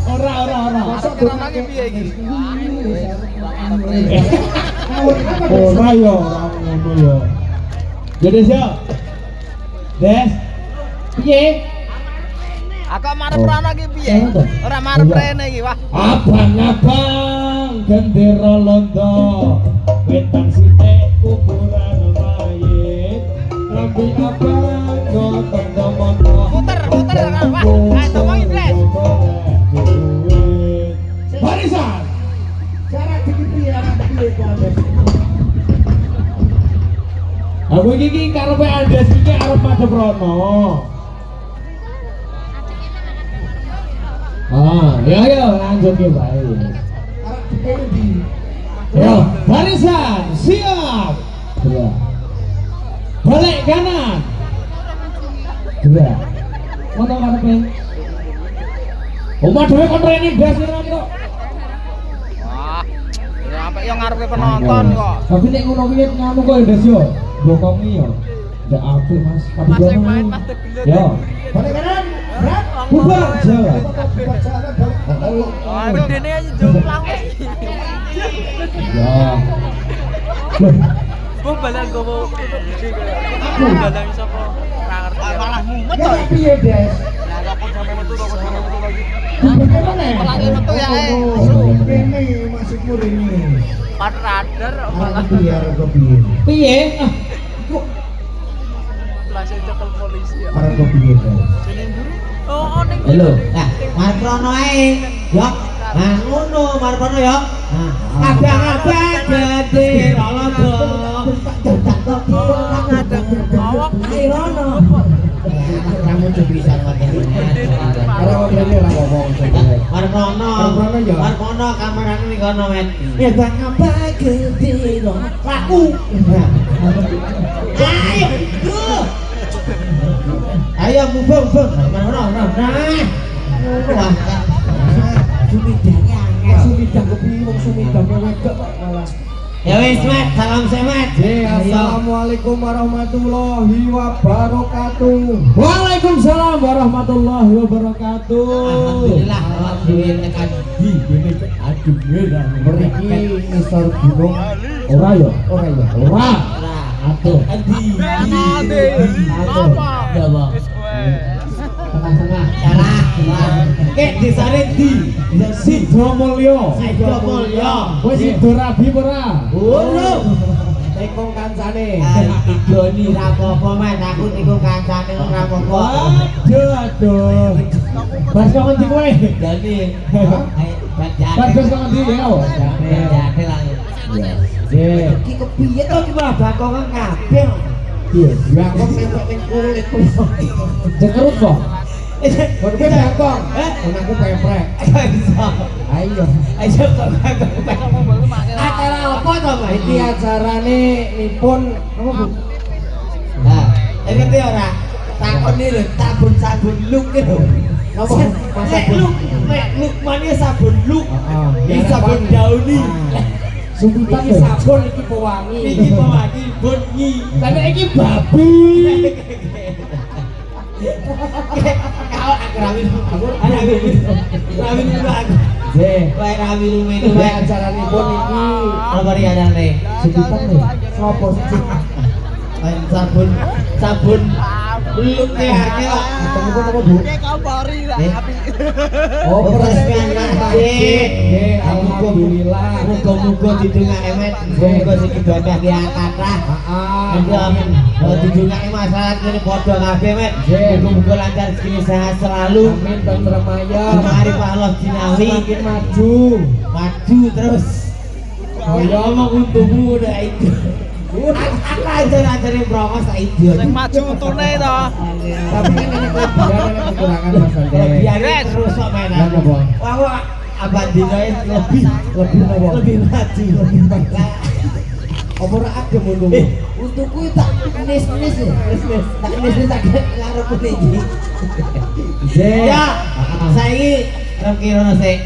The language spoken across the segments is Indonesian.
Ora. Masuk dono iki piye iki? Ora yo, ora ngono yo. Ya Des yo. Des. Piye? Aku marep rana iki piye? Ora marep rene iki, wah. Abang-abang gendera londo. Wetan sithik kuburan mayit. Lambi abang gotondo-mondo. Muter wah. Ayo tomongi, Des. Barisan. Cara piye anak piye kabeh. Aku iki karepe Andes iki arep madhep rono. Ya lanjut ya bae. Ya, barisan siap. Gerak. Balik kanan. Gerak. Ono karepe. Omah dhewe kon rene Des kok. Wah. Ya sampe yo ngarepe penonton kok. Tapi nek ngono kuwi ngono kok Des yo. Bokongi yo. Ndak apik Mas. Tapi main yo. Mas Teguh. Yo. Balik kanan. Gerak. Bubar jalan. Wah, gedene aja jomplang. Ya. Wong balang gowo gede kok. Balang sapa? Ora ngerti. Malah mumet to. Piye, Des? Lah kok sampe metu lagi. Kene. Malah metu ya. Kene maksudmu rene. Pan radar Malah biar kok piye? Piye? Kok langsung cekel polisi ya. arep kok piye, Des? Jeneng guru. Oh, ning. Halo. Nah, Marprono ae. Yo. Nah, ngono Marprono yo. Nah, abang-abang gede rolodo. Awak Rono. Kamu tuh bisa ngoten. Ora ngene ra ngomong sing. Marprono. Marprono yo. Marprono kamerane ning kono, Met. Ya abang gede rolodo. Laku. Ayo. Ayo bubung. Nah. Wah. Sumidangnya angel. Sumidang kepiye wong sumidang wedok kok malah. Ya wis, Mat. Salam semat. Assalamualaikum warahmatullahi wabarakatuh. Waalaikumsalam warahmatullahi wabarakatuh. Alhamdulillah awak dhewe tekan di kene aduh ngira Mriki ngisor gunung. Ora ya? Ora. Atuh. Adi. Apa? Ya, Bang. Tengah-tengah. Salah. Kek desane di. Sidomulyo. Sidomulyo. Wis Sidorabi ora? Urung. Tekong kancane. Idoni ra apa-apa, Mas. Aku niku kancane ora apa-apa. Aduh. Bas kok ngendi kowe? Dani. Bas kok ngendi ya? Jane lah. Nggih. Iki kepiye to iki malah bakongan kabeh. Iya, bakong entuk ning kulit kuwi. Jekerut kok. Kon ki bakong, anakku peprek. Ayo. Ayo kok acara apa to, Mas? Iki acarane nipun apa Bu? Nah, ngerti ora? Takoni lho, sabun luk ki lho. Napa? Luk mane sabun luk. Heeh. Iki sabun dauni. Sumpitan Iki sabun iki pewangi. Iki pewangi bunyi. Tapi iki babi. Kau rawin aku rawin juga aku. Nggih. Wae rawin lume Iki acaranipun iki apa riadane? sumpitan lho. Sopo sih? Sabun belum teh Ketemu apa Bu? Kayak kau bari lah api. Oh, perasaan Nggih, alhamdulillah. Muga-muga didongake Met. Muga sing ibadah ki kathah. Heeh. Amin. Didongake masalah kene padha kabeh Met. Muga-muga lancar rezeki sehat selalu. Amin tentremaya. Mari Pak Allah Jinawi Makin maju. maju terus. Oh ya mau untukmu udah itu. Aku ajar-ajarin promos tak idiot. Sing maju untune to. Tapi kan ini kelebihan dan kekurangan Mas Ande. Kelebihannya terus kok mainan. Iya, Bang. Wah, abang dinoe lebih Napa? lebih maju. Apa ora agem untung? Untukku tak nis-nis ya. Tak nis-nis tak ngarep iki. Nggih. Ya, saiki rem kira sik.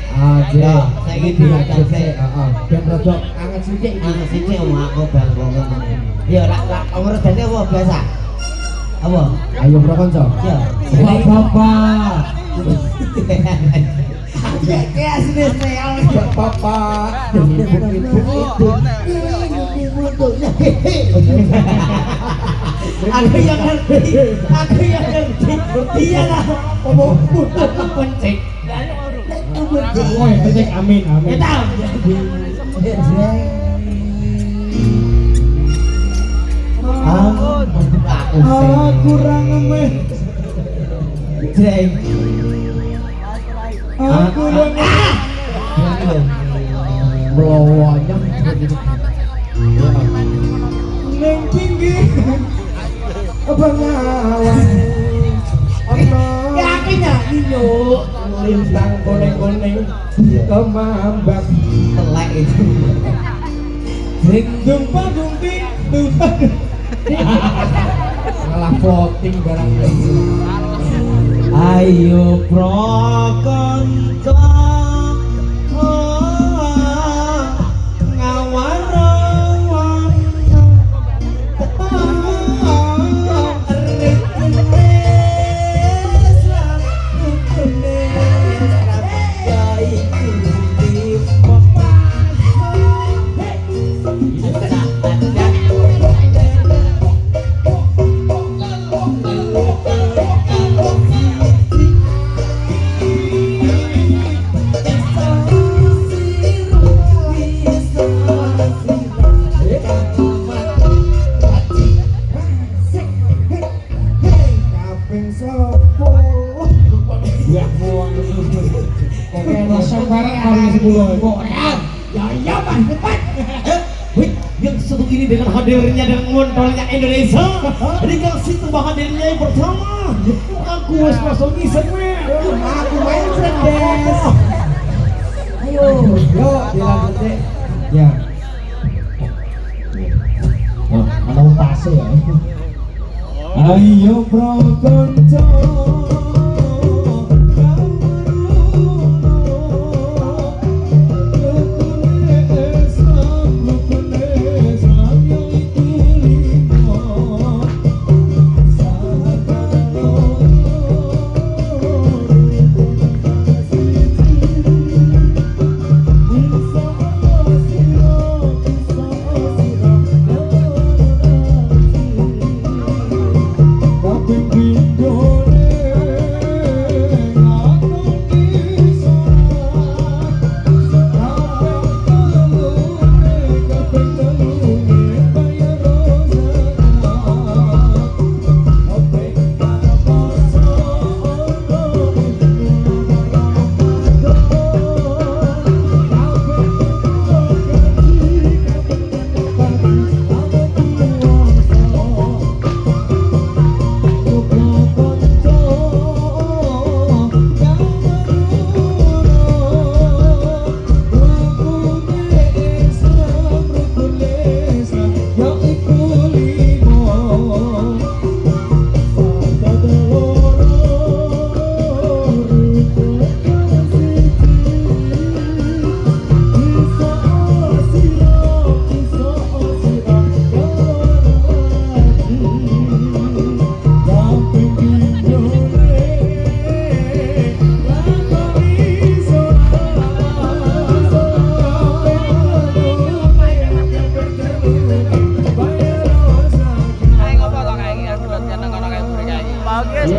Ya, saiki dilakukan sik. Heeh. Ben rada anget sithik iki. Ana sithik omah aku bang ngomong. Ya ora umur dene apa biasa? Apa? Ayo bro kanca. Ya. Bapak. Kayak asli sel. Papa. Aku yang ngerti. Iya lah. Aku pencet. Woi, pencet amin. Tahu. Aku rame. Jeng. Aku rame. Melawanya. Neng tinggi. Bengawan. Ya aku nyanyi yuk. Lintang kuning-kuning kemambak Telek itu. Ding dumpa-dumping Malah floating barang itu. Ayo prokonco ngawarawan yang satu ini dengan hadirnya dan montolnya Indonesia dikasih tambah hadirnya yang pertama aku wes masuk di segmen aku main fredes ayo Dilanjut deh. ya ada pase ya ayo prokonco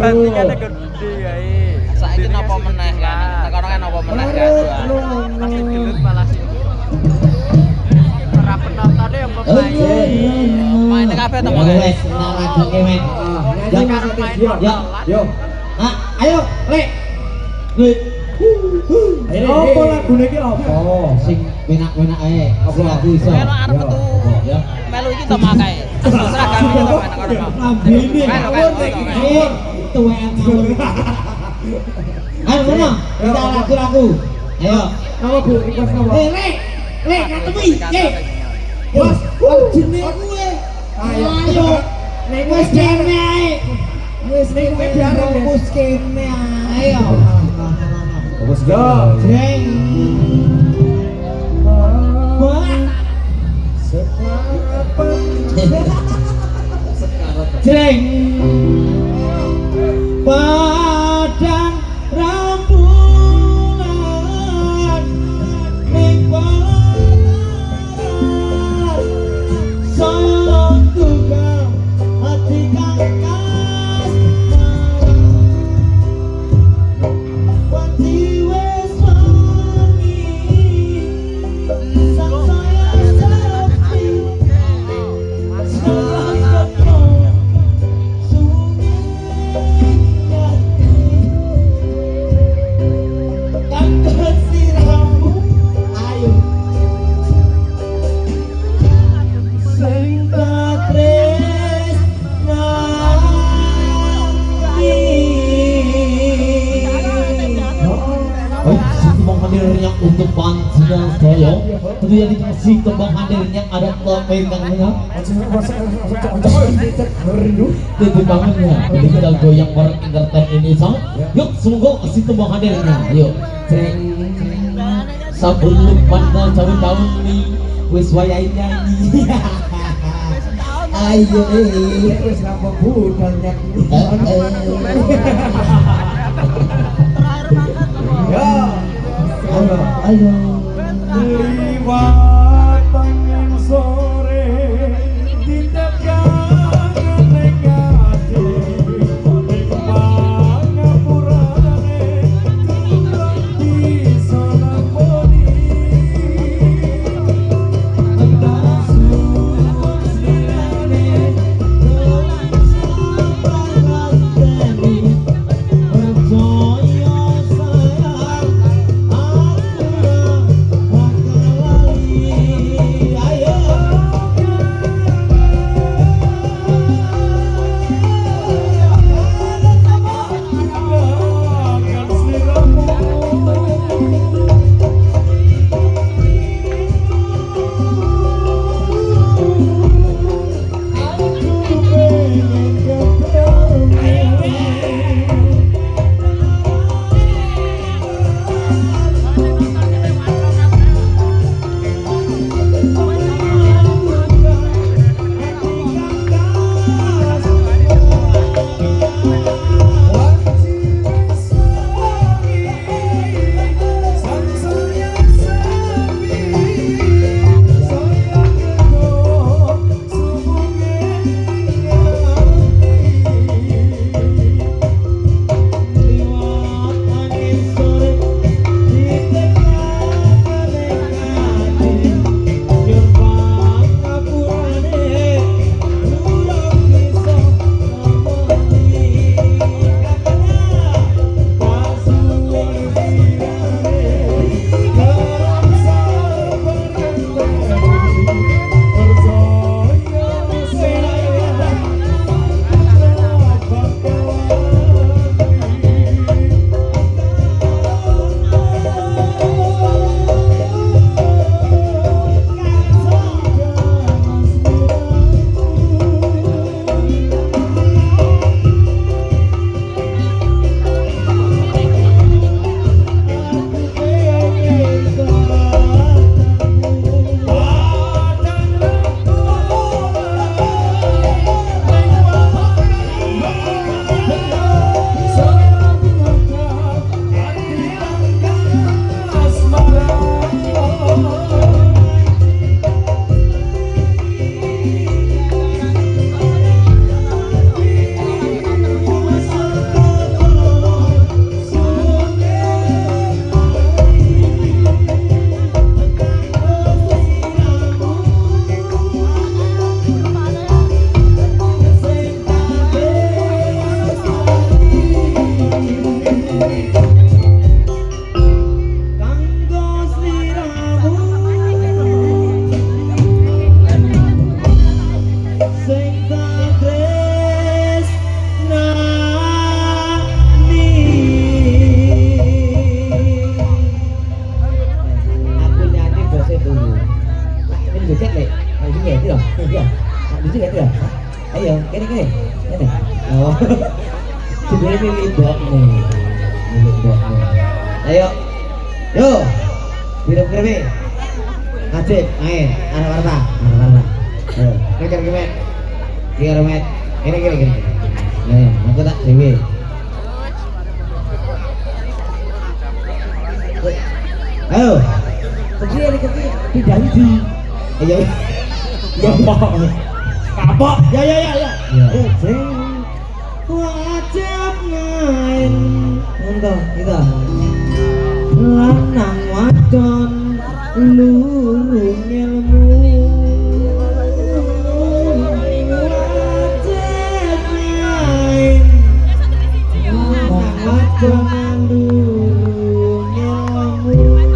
bandingannya gede kae. Saiki napa meneh kan? Tekan napa meneh kan? Masih gelut malah sih. Para penontonnya yang bermain. Main kabeh to, Mas. Wes, nang ladoke men. Nyanyi Mas Tio. Yo. Ah, ayo, Lek. Lek. Apa lagune iki apa? Sing penak-penak ae. Apa lagu iso? Melu arep metu. Ya. Melu iki to makae. Seragam iki to main kono. Lambene. Ayo, tuwean dulu. Ayo mana? Kita lagu-lagu. Ayo. Apa Bu? Request apa? Lek. Lek, katemi. Bos, jenenge kuwe. Ayo. Nek wis kene ae. Wis nek wis kene ae. Ayo. Bagus yo. Jeng. Jeng. Padang rambut tembang hadirnya untuk panjenengan sedaya. Tentunya dikasih tembang hadirnya ada pegangannya. Itu bangunnya. Jadi kita goyang bareng entertain Indonesia. Yuk semoga kasih tembang hadirnya. Yuk. Sebelum pandang tahun nih wis wayahe nyanyi. Ayo Wis ngapa budal nyak. Ya. Ayo Liwat tangan sore ditegang negati pangapurane di sana poni antara suwun sirane Ayo, kene. Oh. Sebenarnya milik dok nih. Ayo. Yo. Biru-biru. Asik, main. Arah-arah. Ayo, kejar kemet. Kira met. Gini. Ya, aku tak dewe. Ayo. Kecil. Tidak di. Ayo. Ya, kapok. Ya. Wajib main. Untuk kita. Lanang wadon lurung ilmu. Wajib main. Lanang wadon lurung ilmu.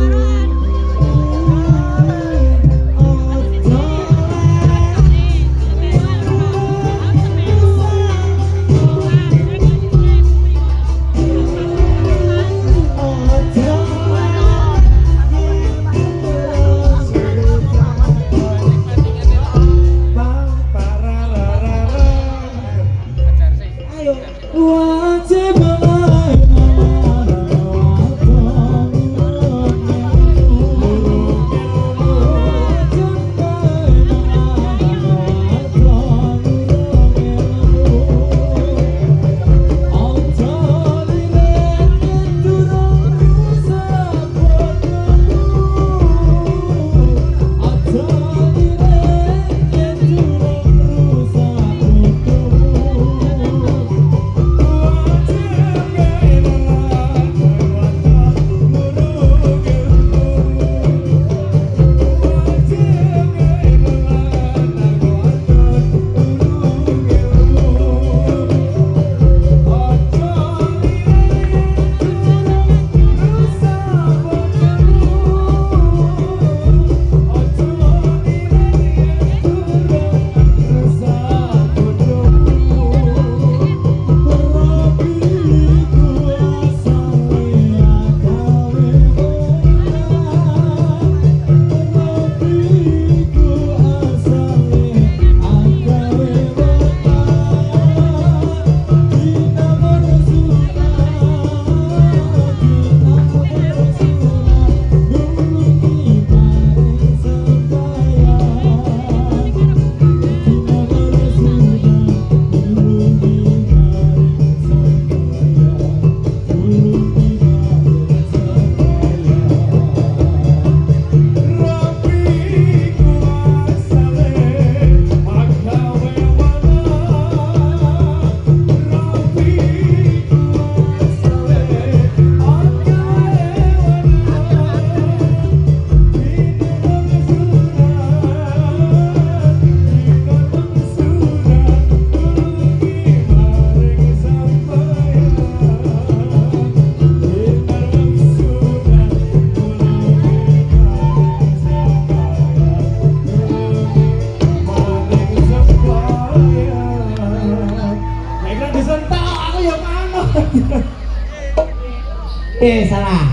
Salah.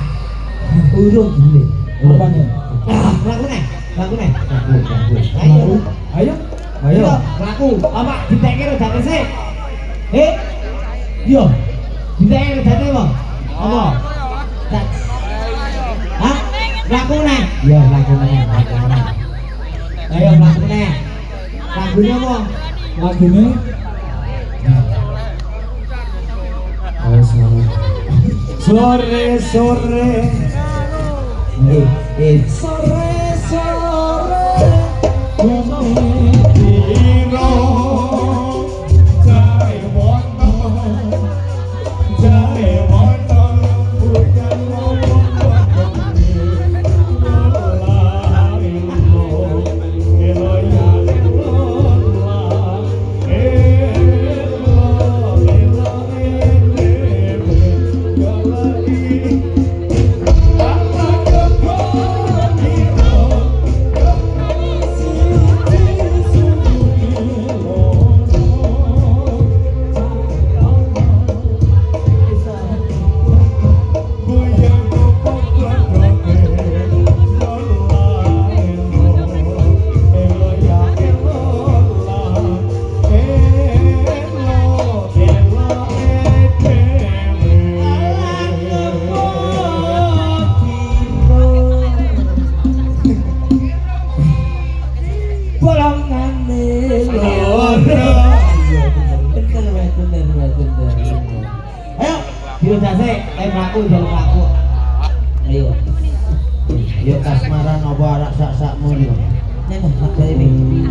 Urung gini. Apanya? Laku nih. Laku. Ayo. Ayo. Laku. Apa ditekir udah sih? Yo. Ditekir udah apa? Apa? Hah? Laku nih. Iya, laku nih. Ayo laku nih. Lagunya apa? Lagunya sore Ayo kasmaran apa arak sak-sakmu yo. Nek tak gawe iki.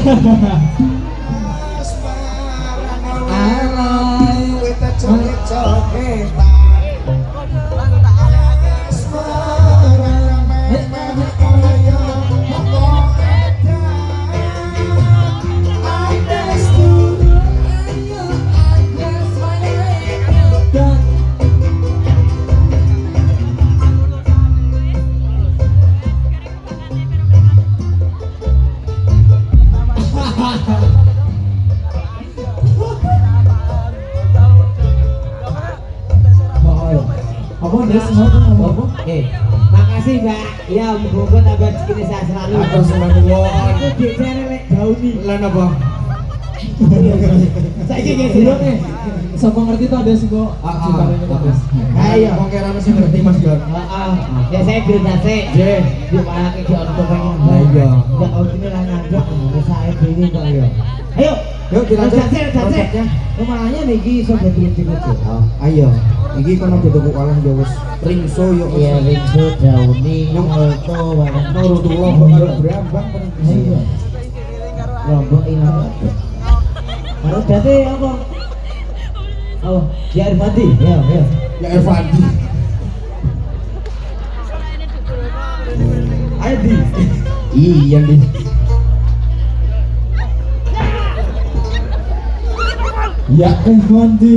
Alay kita coket-coketan. Apa des apa? Makasih Mbak. Ya muga-muga tambah rezekine sehat selalu. Atur semangat. Aku dicere lek gauni. Lan apa? Saiki nggih sira nih. Sapa ngerti tuh ada sih kok. Ayo. Wong kira mesti ngerti Mas Jon. Heeh. Ya saya gradase. Nggih. Di malah iki ono pengen. Lah iya. Ya outine lah nandok saya dhewe kok ya. Ayo. Yuk dilanjut. Prosesnya. Rumahnya niki iso dadi cukup. Ayo. Iki kono tuku oleh ya wis ringso yo. Iya, ringso dauni molto barang Nuru tuwa kok karo brambang kan. iya. Lombok ini. Baru dadi apa? Oh, ya Irfandi. Ya, ya. Ya Irfandi. Adi. Iya nih. Ya Irfandi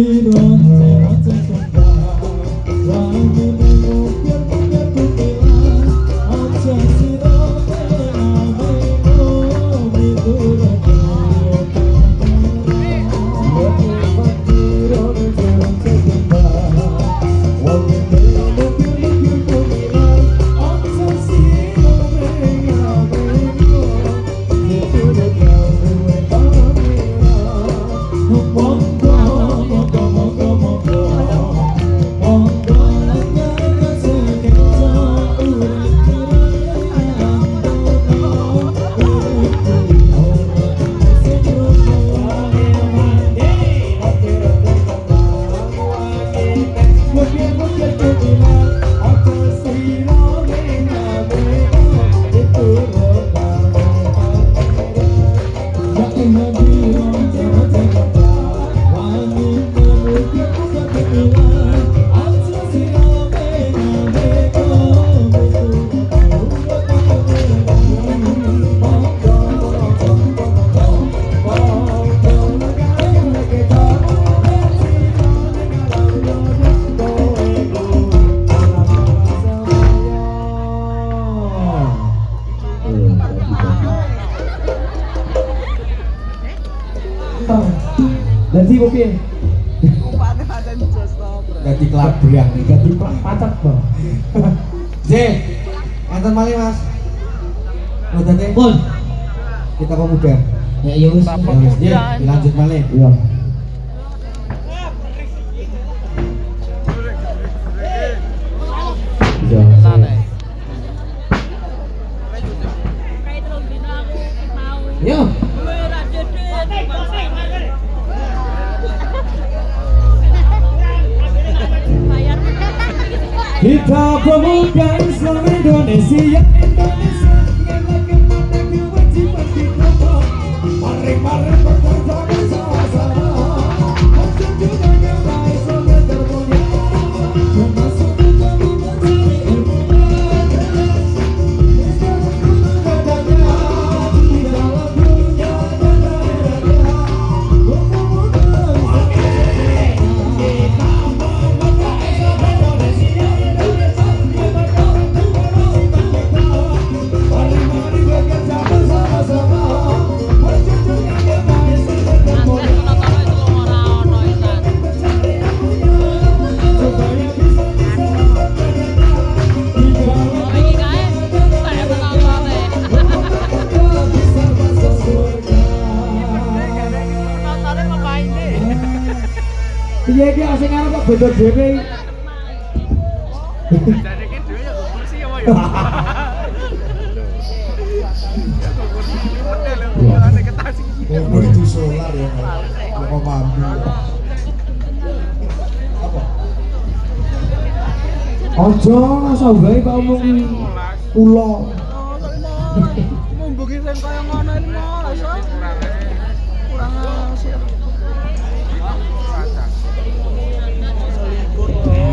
Dadi kopi. Dadi klabrang, Dadi pacat, Bang. J. Enten malih Mas. Rodane Pun. kita pemuda. Ya ya wis. Ya wis, J, dilanjut malih. Iya. Iya. Yo. Kita pemuda Islam Indonesia kewajiban kita. Mari bekerja bersama-sama untuk dunia baik semoga termulia. Termasuk kita mencari ilmu di dalam dunia dan Iya iki asing arep kok beda dhewe. Umur itu solar ya. Apa mampu. Ojo asa wae kok omong kula. mumbuki sing kaya ngono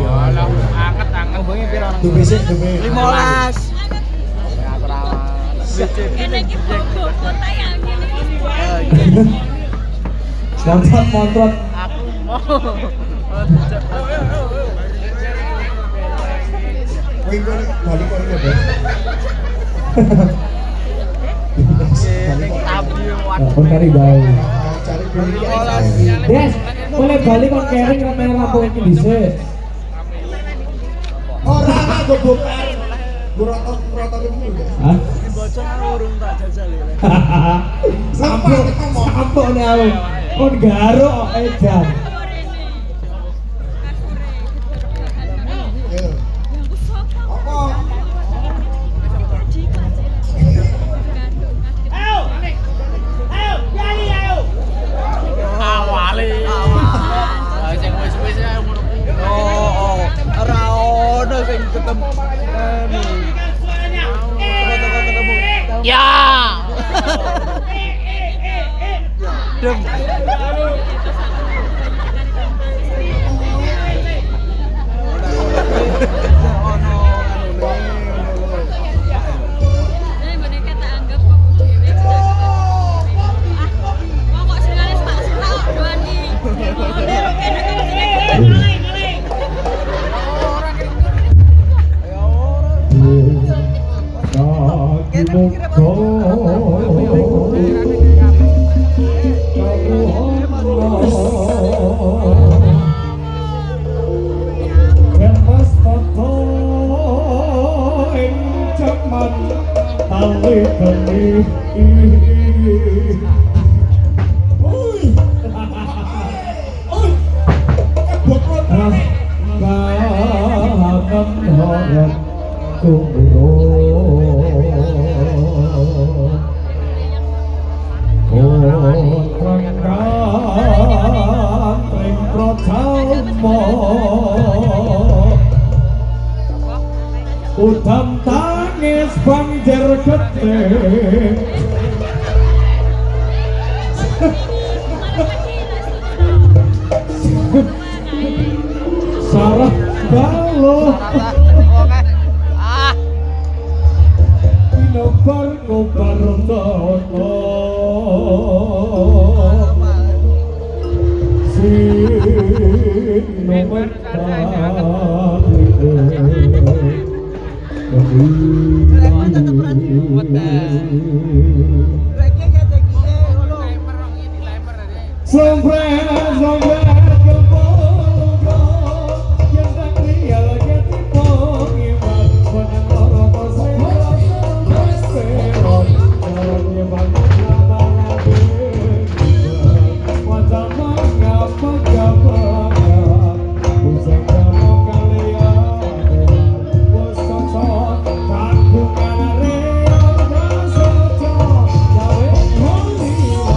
Alah, anget-anget. Hubungi piro nang? Tuh besok tuh 15. Ya perawan. Ini kita kota yang gini. Montrat. Aku mau. Wih, gue balik kok ini, Bos. Ning tabi Pun kari bae. Cari kulit Des, boleh balik kon kering kamera lampu iki dhisik. Ora ana go bokar. Rotot itu udah. Hah? bocor urung tak jajal ya. Sampok nih aku. Kon garuk kok edan. Ya. Apa? Awale. Lah sing wis-wis ae ngono kuwi. Oh, ora ono sing ketemu. Ketemu. Ya. Dem. Ono Jadi boneka tak anggap kok dewe. Kok sekali pak doan nih. Utam tangis banjir gede sarah balo Oke. Ah. nobar nobar nono si nobar Sombre, sombre, que pongo, que anda criada, que te pongo, y más con el oro, no sé, pero, llevan la mala vida, cuanta manga, manga, manga, usa como caleado, usa son, tanto canareo, usa son, ya ves conmigo.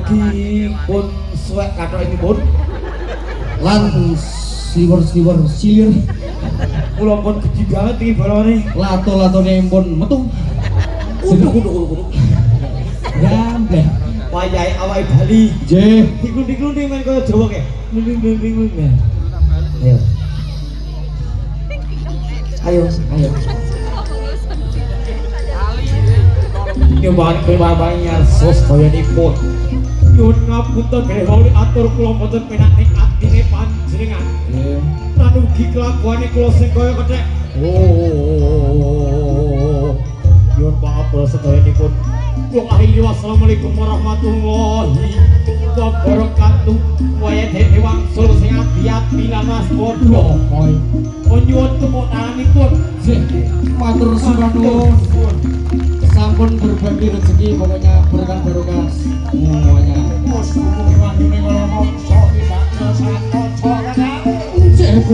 Amargi pun suwek kathok ini pun Lan silir kula pun gede banget iki balone. lato-latone pun metu. Kudu. Gambleh. Wayahe awake Bali. J. Diglunding-glunding men kaya Jawa kae. Glunding-glunding. Ayo. Nyumbang kebabanya sos koyanipun. Nyuwun ngapunten Dewi atur kula mboten penak ning atine panjenengan. Lan ugi kelakuane kula sing kaya kethek. Nyuwun pangapura sedayanipun. Kula akhiri wassalamualaikum warahmatullahi wabarakatuh. Waya dene wangsul sing ati-ati lan waspada. Nyuwun kemotanipun. Matur suwun. Sampun berbagi rezeki pokoknya berkah barokah semuanya. Musuh-musuh ini kalau ngomong sok di sana satu cok. Cek